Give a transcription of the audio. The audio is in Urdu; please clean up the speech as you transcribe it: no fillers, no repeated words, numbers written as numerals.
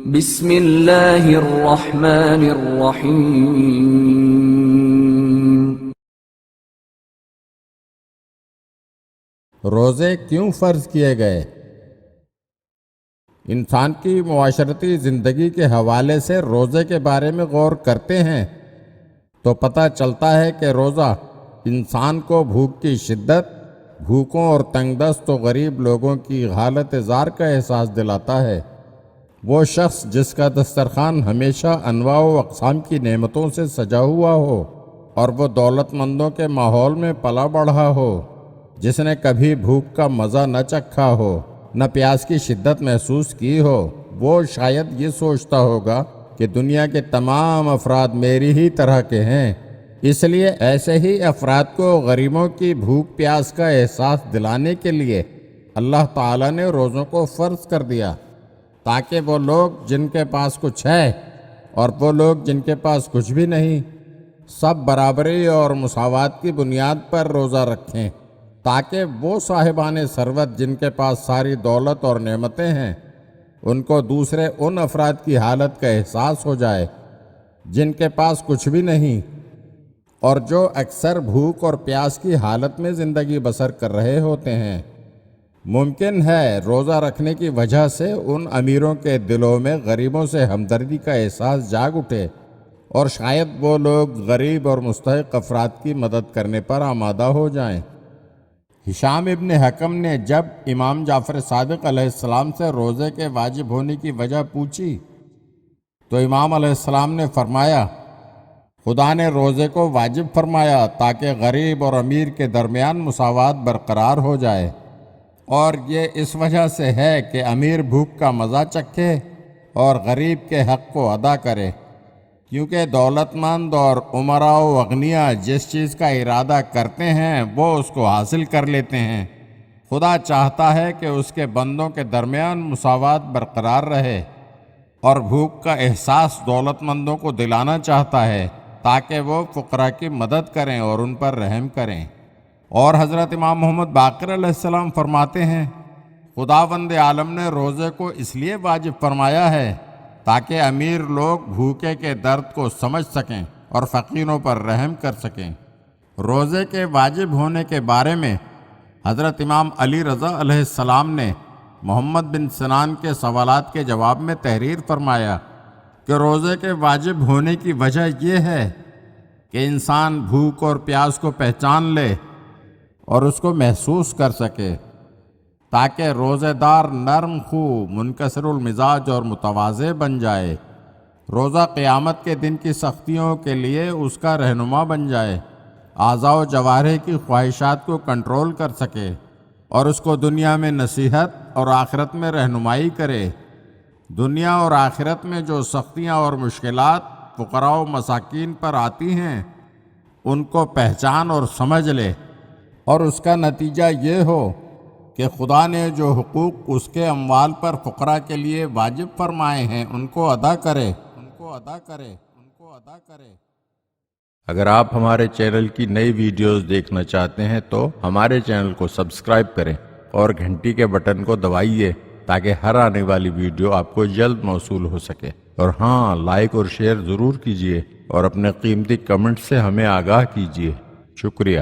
بسم اللہ الرحمن الرحیم۔ روزے کیوں فرض کیے گئے؟ انسان کی معاشرتی زندگی کے حوالے سے روزے کے بارے میں غور کرتے ہیں تو پتہ چلتا ہے کہ روزہ انسان کو بھوک کی شدت، بھوکوں اور تنگ دست و غریب لوگوں کی حالت زار کا احساس دلاتا ہے۔ وہ شخص جس کا دسترخوان ہمیشہ انواع و اقسام کی نعمتوں سے سجا ہوا ہو اور وہ دولت مندوں کے ماحول میں پلا بڑھا ہو، جس نے کبھی بھوک کا مزہ نہ چکھا ہو، نہ پیاس کی شدت محسوس کی ہو، وہ شاید یہ سوچتا ہوگا کہ دنیا کے تمام افراد میری ہی طرح کے ہیں۔ اس لیے ایسے ہی افراد کو غریبوں کی بھوک پیاس کا احساس دلانے کے لیے اللہ تعالیٰ نے روزوں کو فرض کر دیا، تاکہ وہ لوگ جن کے پاس کچھ ہے اور وہ لوگ جن کے پاس کچھ بھی نہیں، سب برابری اور مساوات کی بنیاد پر روزہ رکھیں، تاکہ وہ صاحبان ثروت جن کے پاس ساری دولت اور نعمتیں ہیں، ان کو دوسرے ان افراد کی حالت کا احساس ہو جائے جن کے پاس کچھ بھی نہیں اور جو اکثر بھوک اور پیاس کی حالت میں زندگی بسر کر رہے ہوتے ہیں۔ ممکن ہے روزہ رکھنے کی وجہ سے ان امیروں کے دلوں میں غریبوں سے ہمدردی کا احساس جاگ اٹھے اور شاید وہ لوگ غریب اور مستحق افراد کی مدد کرنے پر آمادہ ہو جائیں۔ ہشام ابن حکم نے جب امام جعفر صادق علیہ السلام سے روزے کے واجب ہونے کی وجہ پوچھی تو امام علیہ السلام نے فرمایا، خدا نے روزے کو واجب فرمایا تاکہ غریب اور امیر کے درمیان مساوات برقرار ہو جائے، اور یہ اس وجہ سے ہے کہ امیر بھوک کا مزہ چکھے اور غریب کے حق کو ادا کرے، کیونکہ دولت مند اور امراء و اغنیاء جس چیز کا ارادہ کرتے ہیں وہ اس کو حاصل کر لیتے ہیں۔ خدا چاہتا ہے کہ اس کے بندوں کے درمیان مساوات برقرار رہے، اور بھوک کا احساس دولت مندوں کو دلانا چاہتا ہے تاکہ وہ فقراء کی مدد کریں اور ان پر رحم کریں۔ اور حضرت امام محمد باقر علیہ السلام فرماتے ہیں، خداوند عالم نے روزے کو اس لیے واجب فرمایا ہے تاکہ امیر لوگ بھوکے کے درد کو سمجھ سکیں اور فقیروں پر رحم کر سکیں۔ روزے کے واجب ہونے کے بارے میں حضرت امام علی رضا علیہ السلام نے محمد بن سنان کے سوالات کے جواب میں تحریر فرمایا کہ روزے کے واجب ہونے کی وجہ یہ ہے کہ انسان بھوک اور پیاس کو پہچان لے اور اس کو محسوس کر سکے، تاکہ روزے دار نرم خو، منکسر المزاج اور متواضع بن جائے۔ روزہ قیامت کے دن کی سختیوں کے لیے اس کا رہنما بن جائے، اعضاء و جوارح کی خواہشات کو کنٹرول کر سکے اور اس کو دنیا میں نصیحت اور آخرت میں رہنمائی کرے۔ دنیا اور آخرت میں جو سختیاں اور مشکلات فقراء و مساکین پر آتی ہیں ان کو پہچان اور سمجھ لے، اور اس کا نتیجہ یہ ہو کہ خدا نے جو حقوق اس کے اموال پر فقراء کے لیے واجب فرمائے ہیں ان کو ادا کرے۔ اگر آپ ہمارے چینل کی نئی ویڈیوز دیکھنا چاہتے ہیں تو ہمارے چینل کو سبسکرائب کریں اور گھنٹی کے بٹن کو دبائیے تاکہ ہر آنے والی ویڈیو آپ کو جلد موصول ہو سکے۔ اور ہاں، لائک اور شیئر ضرور کیجیے اور اپنے قیمتی کمنٹ سے ہمیں آگاہ کیجیے۔ شکریہ۔